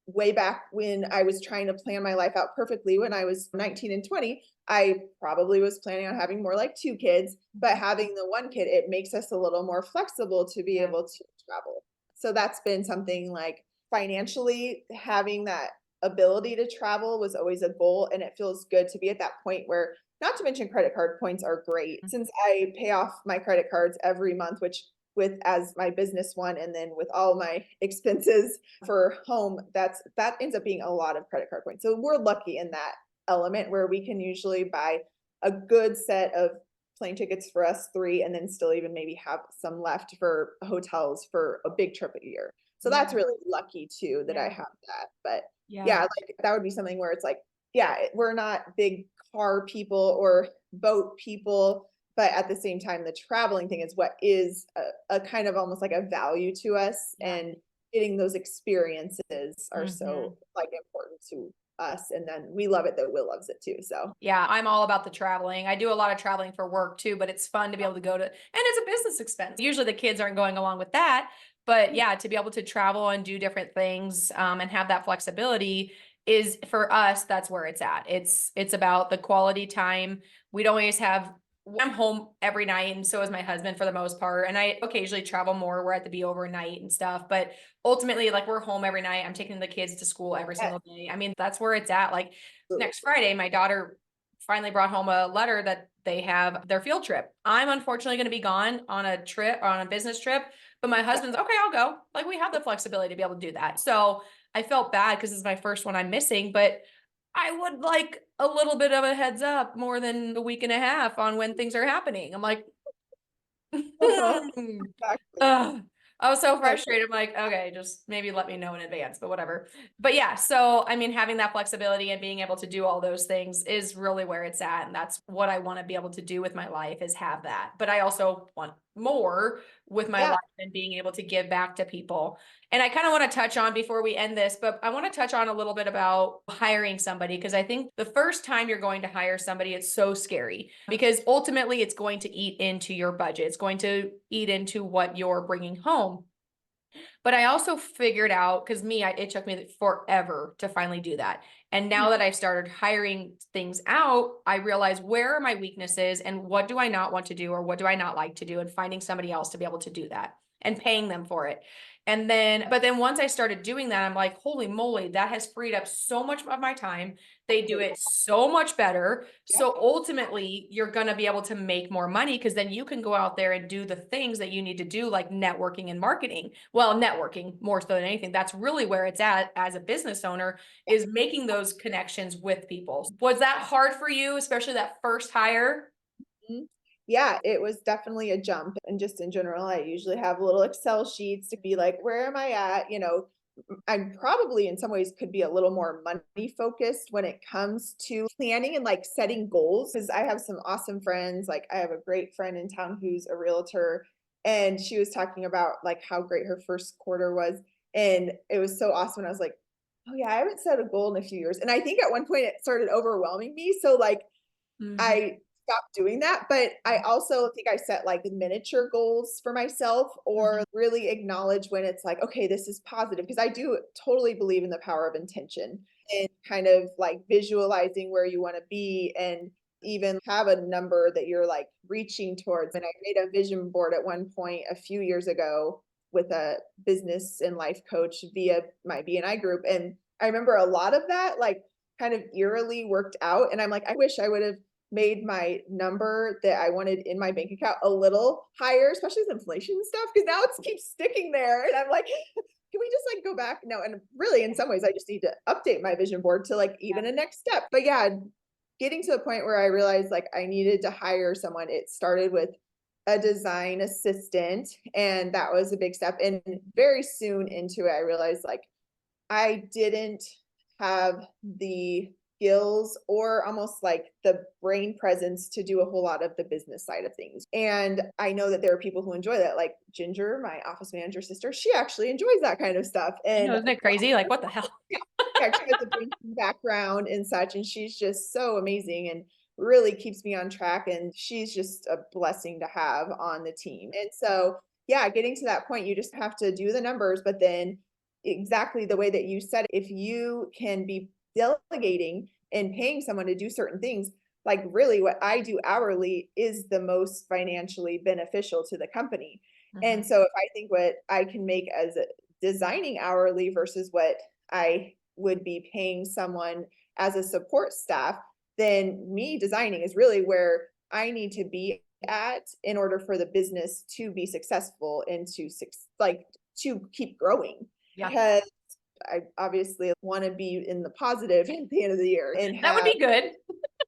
way back when I was trying to plan my life out perfectly when I was 19 and 20, I probably was planning on having more like 2 kids, but having the 1 kid, it makes us a little more flexible to be Yeah. able to travel. So that's been something like financially having that ability to travel was always a goal, and it feels good to be at that point where not to mention credit card points are great. Since I pay off my credit cards every month, which with as my business one and then with all my expenses for home, that ends up being a lot of credit card points. So we're lucky in that element where we can usually buy a good set of plane tickets for us three and then still even maybe have some left for hotels for a big trip a year. So Yeah, that's really lucky too that I yeah, have that. But yeah. yeah, like that would be something where it's like, yeah, we're not big car people or boat people, but at the same time, the traveling thing is what is a kind of almost like a value to us, Yeah. and getting those experiences are Mhm. so like important to us. And then we love it that Will loves it too. So Yeah, I'm all about the traveling. I do a lot of traveling for work too, but it's fun to be able to go to, and it's a business expense. Usually the kids aren't going along with that, but yeah, to be able to travel and do different things, and have that flexibility is for us, that's where it's at. It's about the quality time. We don't always have, I'm home every night, and so is my husband for the most part. And I occasionally travel more. We're at the be overnight and stuff, but ultimately, like we're home every night. I'm taking the kids to school every yes, single day. I mean, that's where it's at. Like absolutely. next Friday, my daughter finally brought home a letter that they have their field trip. I'm unfortunately going to be gone on a trip, on a business trip, but my Yeah. husband's okay, I'll go. Like we have the flexibility to be able to do that. So I felt bad because this is my first one I'm missing, but I would like a little bit of a heads up more than a week and a half on when things are happening. I'm like, Exactly. ugh. I was so No, frustrated. I'm like, okay, just maybe let me know in advance, but whatever. But yeah, so I mean, having that flexibility and being able to do all those things is really where it's at. And that's what I want to be able to do with my life is have that. But I also want more with my yeah. life and being able to give back to people. And I kind of want to touch on before we end this, but I want to touch on a little bit about hiring somebody because I think the first time you're going to hire somebody, it's so scary because ultimately it's going to eat into your budget. It's going to eat into what you're bringing home. But I also figured out because it took me forever to finally do that. And now that I've started hiring things out, I realize where are my weaknesses and what do I not want to do or what do I not like to do and finding somebody else to be able to do that and paying them for it. But then once I started doing that, I'm like, holy moly, that has freed up so much of my time. They do it so much better. So ultimately, you're going to be able to make more money because then you can go out there and do the things that you need to do, like networking and marketing. Well, networking more so than anything. That's really where it's at as a business owner is making those connections with people. Was that hard for you, especially that first hire? Mhm. Yeah, it was definitely a jump. And just in general, I usually have little Excel sheets to be like, where am I at? You know, I'm probably in some ways could be a little more money focused when it comes to planning and like setting goals. Because I have some awesome friends. Like I have a great friend in town who's a realtor, and she was talking about like how great her first quarter was. And it was so awesome. And I was like, oh yeah, I haven't set a goal in a few years. And I think at one point it started overwhelming me. So like Mhm. I stopped doing that, but I also think I set like miniature goals for myself or Mhm. really acknowledge when it's like, okay, this is positive because I do totally believe in the power of intention and kind of like visualizing where you want to be and even have a number that you're like reaching towards. And I made a vision board at one point a few years ago with a business and life coach via my BNI group. And I remember a lot of that like kind of eerily worked out. And I'm like, I wish I would have made my number that I wanted in my bank account a little higher, especially with inflation and stuff, because now it keeps sticking there. And I'm like, can we just like go back? No, and really in some ways I just need to update my vision board to like even a next step. But yeah, getting to the point where I realized like I needed to hire someone. It started with a design assistant, and that was a big step. And very soon into it, I realized like I didn't have the skills or almost like the brain presence to do a whole lot of the business side of things. And I know that there are people who enjoy that, like Ginger, my office manager sister, she actually enjoys that kind of stuff. I know, And isn't it crazy? Like, what the hell? yeah, yeah, she has a banking background and such, and she's just so amazing and really keeps me on track. And she's just a blessing to have on the team. And so, yeah, getting to that point, you just have to do the numbers, but then exactly the way that you said, if you can be delegating and paying someone to do certain things, like really what I do hourly is the most financially beneficial to the company. And Mhm. so if I think what I can make as a designing hourly versus what I would be paying someone as a support staff, then me designing is really where I need to be at in order for the business to be successful and to like to keep growing. Yeah, Because I obviously want to be in the positive at the end of the year and that would have be good.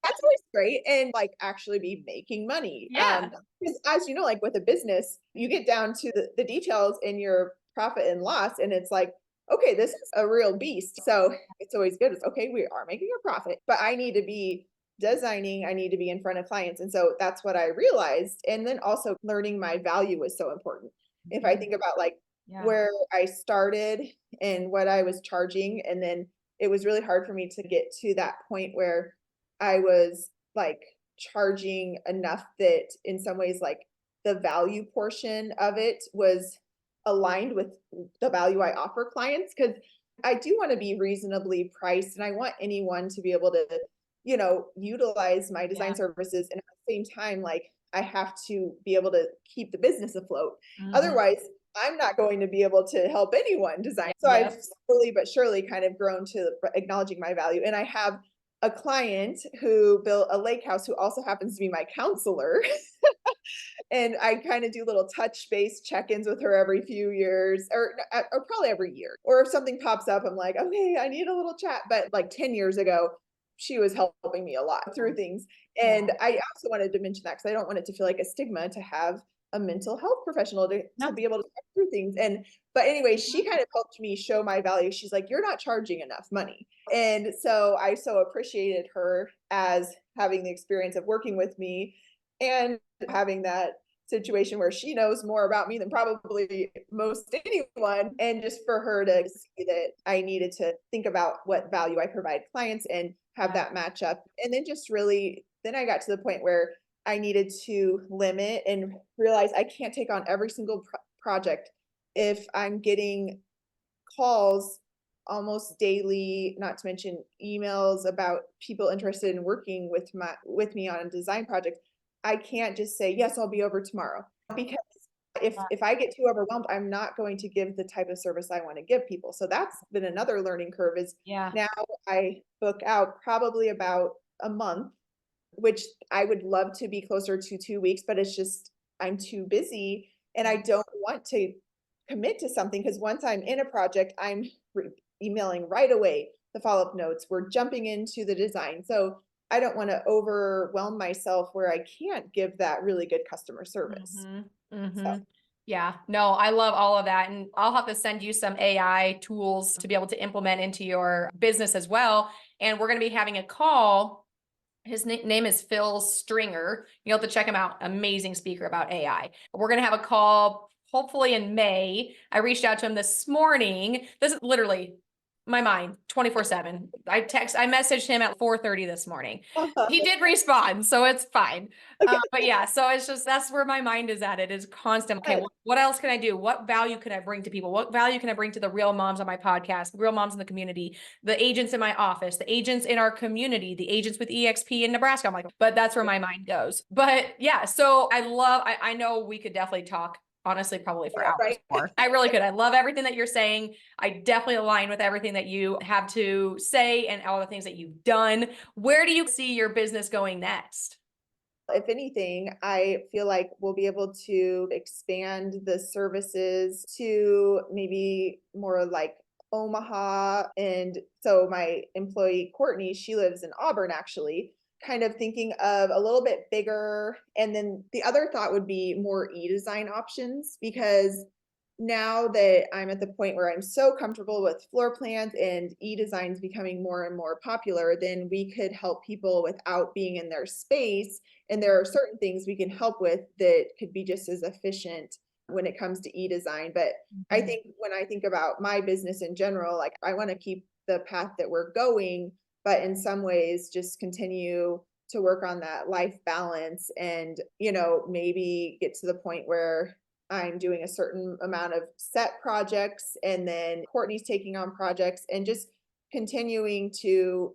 that's always great and like actually be making money. Yeah. Because as you know, like with a business, you get down to the details in your profit and loss, and it's like, okay, this is a real beast. So it's always good. It's okay, we are making a profit, but I need to be designing, I need to be in front of clients. And so that's what I realized. And then also learning my value was so important. If I Mhm. think about like Yeah. where I started and what I was charging, and then it was really hard for me to get to that point where I was like charging enough that in some ways, like the value portion of it was aligned with the value I offer clients. Cause I do want to be reasonably priced and I want anyone to be able to, utilize my design Yeah. services. And at the same time, like I have to be able to keep the business afloat. Mhm. Otherwise, I'm not going to be able to help anyone design. So I've Yep. slowly but surely kind of grown to acknowledging my value. And I have a client who built a lake house who also happens to be my counselor. And I kind of do little touch base check-ins with her every few years or probably every year. Or if something pops up, I'm like, okay, I need a little chat. But like 10 years ago, she was helping me a lot through things. Yeah. And I also wanted to mention that because I don't want it to feel like a stigma to have a mental health professional to No. be able to talk through things. And but anyway, she Mhm. kind of helped me show my value. She's like, you're not charging enough money. And so I so appreciated her as having the experience of working with me and having that situation where she knows more about me than probably most anyone. And just for her to see that I needed to think about what value I provide clients and have Yeah. that match up. And then just really, then I got to the point where I needed to limit and realize I can't take on every single project if I'm getting calls almost daily, not to mention emails about people interested in working with me on a design project. I can't just say, yes, I'll be over tomorrow. Because if I get too overwhelmed, I'm not going to give the type of service I want to give people. So that's been another learning curve is Yeah. now I book out probably about a month, which I would love to be closer to 2 weeks, but it's just I'm too busy and I don't want to commit to something because once I'm in a project, I'm emailing right away the follow-up notes. We're jumping into the design. So I don't want to overwhelm myself where I can't give that really good customer service. Mhm. So Mhm. Yeah, no, I love all of that. And I'll have to send you some AI tools to be able to implement into your business as well. And we're going to be having a call. His name is Phil Stringer. You'll have to check him out. Amazing speaker about AI. We're going to have a call hopefully in May. I reached out to him this morning. This is literally my mind 24/7. I messaged him at 4:30 this morning. He did respond, so it's fine. Okay. But yeah, so it's just, that's where my mind is at. It is constant. Okay, what else can I do? What value can I bring to people? What value can I bring to the real moms on my podcast, real moms in the community, the agents in my office, the agents in our community, the agents with EXP in Nebraska? I'm like, but that's where my mind goes. But yeah, so I know we could definitely talk, honestly, probably for hours Right. more. I really could. I love everything that you're saying. I definitely align with everything that you have to say and all the things that you've done. Where do you see your business going next? If anything, I feel like we'll be able to expand the services to maybe more like Omaha. And so my employee, Courtney, she lives in Auburn actually, kind of thinking of a little bit bigger. And then the other thought would be more e-design options, because now that I'm at the point where I'm so comfortable with floor plans and e-designs becoming more and more popular, then we could help people without being in their space. And there are certain things we can help with that could be just as efficient when it comes to e-design. But I think when I think about my business in general, like I want to keep the path that we're going, but in some ways just continue to work on that life balance and, maybe get to the point where I'm doing a certain amount of set projects and then Courtney's taking on projects and just continuing to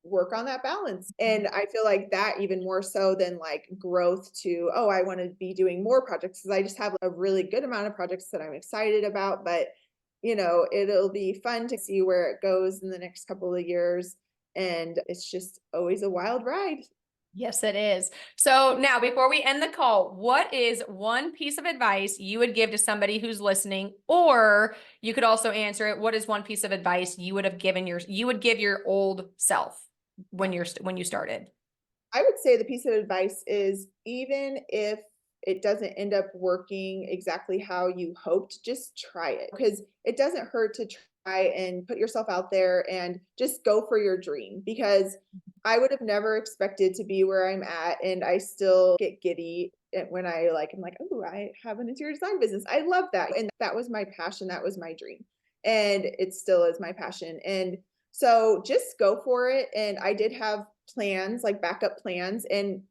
work on that balance. And I feel like that even more so than like growth to, oh, I want to be doing more projects, because I just have a really good amount of projects that I'm excited about. But, it'll be fun to see where it goes in the next couple of years. And it's just always a wild ride. Yes, it is. So now, before we end the call, what is one piece of advice you would give to somebody who's listening? Or you could also answer it, what is one piece of advice you would give your old self when you started? I would say the piece of advice is, even if it doesn't end up working exactly how you hoped, just try it, because it doesn't hurt to try and put yourself out there and just go for your dream. Because I would have never expected to be where I'm at, and I still get giddy when I'm like, oh, I have an interior design business. I love that. And that was my passion. That was my dream. And it still is my passion. And so just go for it. And I did have plans, like backup plans. And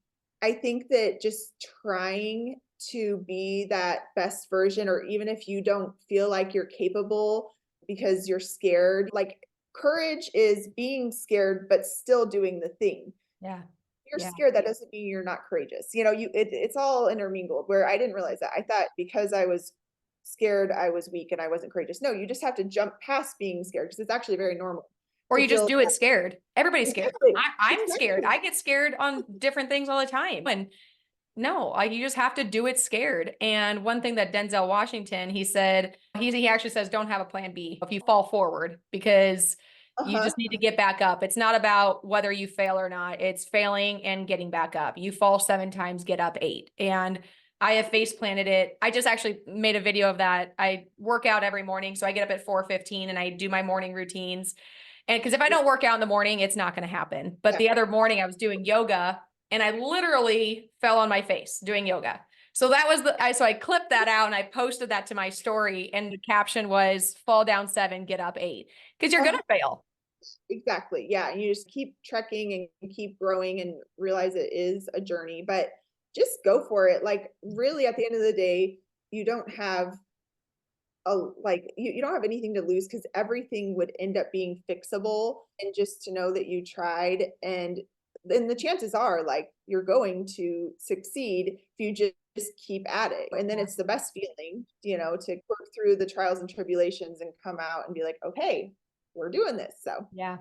I think that just trying to be that best version, or even if you don't feel like you're capable because you're scared, like courage is being scared, but still doing the thing. Yeah. You're scared, that doesn't mean you're not courageous. It's all intermingled, where I didn't realize that. I thought because I was scared, I was weak and I wasn't courageous. No, you just have to jump past being scared, because it's actually very normal. Or you just do it scared. Everybody's scared. Exactly. I'm scared. I get scared on different things all the time. And no, like you just have to do it scared. And one thing that Denzel Washington, he said, he actually says, don't have a plan B if you fall forward, because you just need to get back up. It's not about whether you fail or not. It's failing and getting back up. You fall 7 times, get up 8. And I have face planted it. I just actually made a video of that. I work out every morning. So I get up at 4:15 and I do my morning routines. And because if I don't work out in the morning, it's not going to happen. But the other morning I was doing yoga and I literally fell on my face doing yoga. So that was so I clipped that out and I posted that to my story. And the caption was, fall down 7, get up 8, because you're going to fail. Exactly. Yeah. And you just keep trekking and keep growing and realize it is a journey, but just go for it. Like really at the end of the day, you don't have you don't have anything to lose, because everything would end up being fixable. And just to know that you tried, and then the chances are like you're going to succeed if you just keep at it. And then it's the best feeling, to work through the trials and tribulations and come out and be like, okay, we're doing this. So Yeah.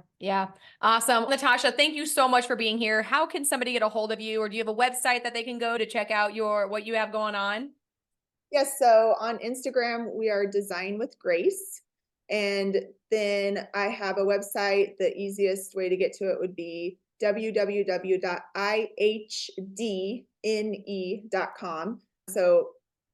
Awesome. Natasha, thank you so much for being here. How can somebody get a hold of you, or do you have a website that they can go to check out what you have going on? yes, so on Instagram, we are Design with Grace. And then I have a website. The easiest way to get to it would be www.ihdne.com. So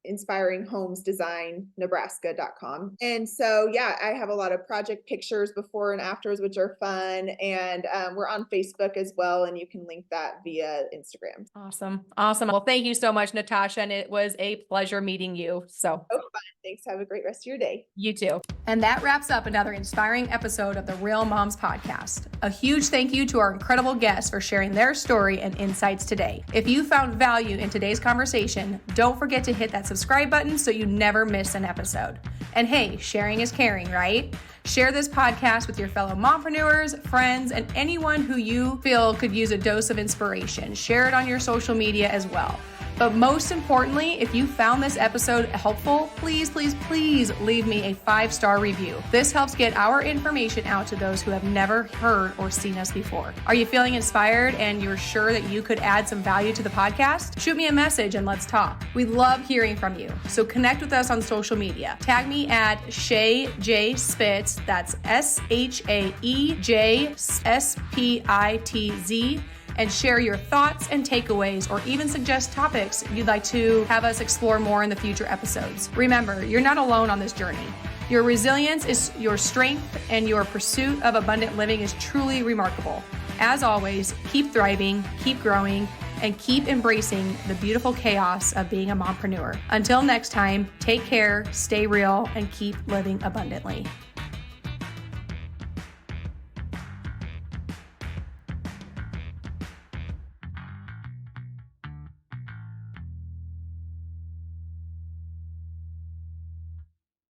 inspiringhomesdesign.nebraska.com. And so, yeah, I have a lot of project pictures before and afters, which are fun. And we're on Facebook as well. And you can link that via Instagram. Awesome. Awesome. Well, thank you so much, Natasha. And it was a pleasure meeting you. So fun. Thanks. Have a great rest of your day. You too. And that wraps up another inspiring episode of the Real Moms Podcast. A huge thank you to our incredible guests for sharing their story and insights today. If you found value in today's conversation, don't forget to hit that subscribe button so you never miss an episode. And hey, sharing is caring, right? Share this podcast with your fellow mompreneurs, friends, and anyone who you feel could use a dose of inspiration. Share it on your social media as well. But most importantly, if you found this episode helpful, please, please, please leave me a 5-star review. This helps get our information out to those who have never heard or seen us before. Are you feeling inspired and you're sure that you could add some value to the podcast? Shoot me a message and let's talk. We love hearing from you. So connect with us on social media. Tag me at Shay J Spitz. That's ShaeJSpitz. And share your thoughts and takeaways, or even suggest topics you'd like to have us explore more in the future episodes. Remember, you're not alone on this journey. Your resilience is your strength, and your pursuit of abundant living is truly remarkable. As always, keep thriving, keep growing, and keep embracing the beautiful chaos of being a mompreneur. Until next time, take care, stay real, and keep living abundantly.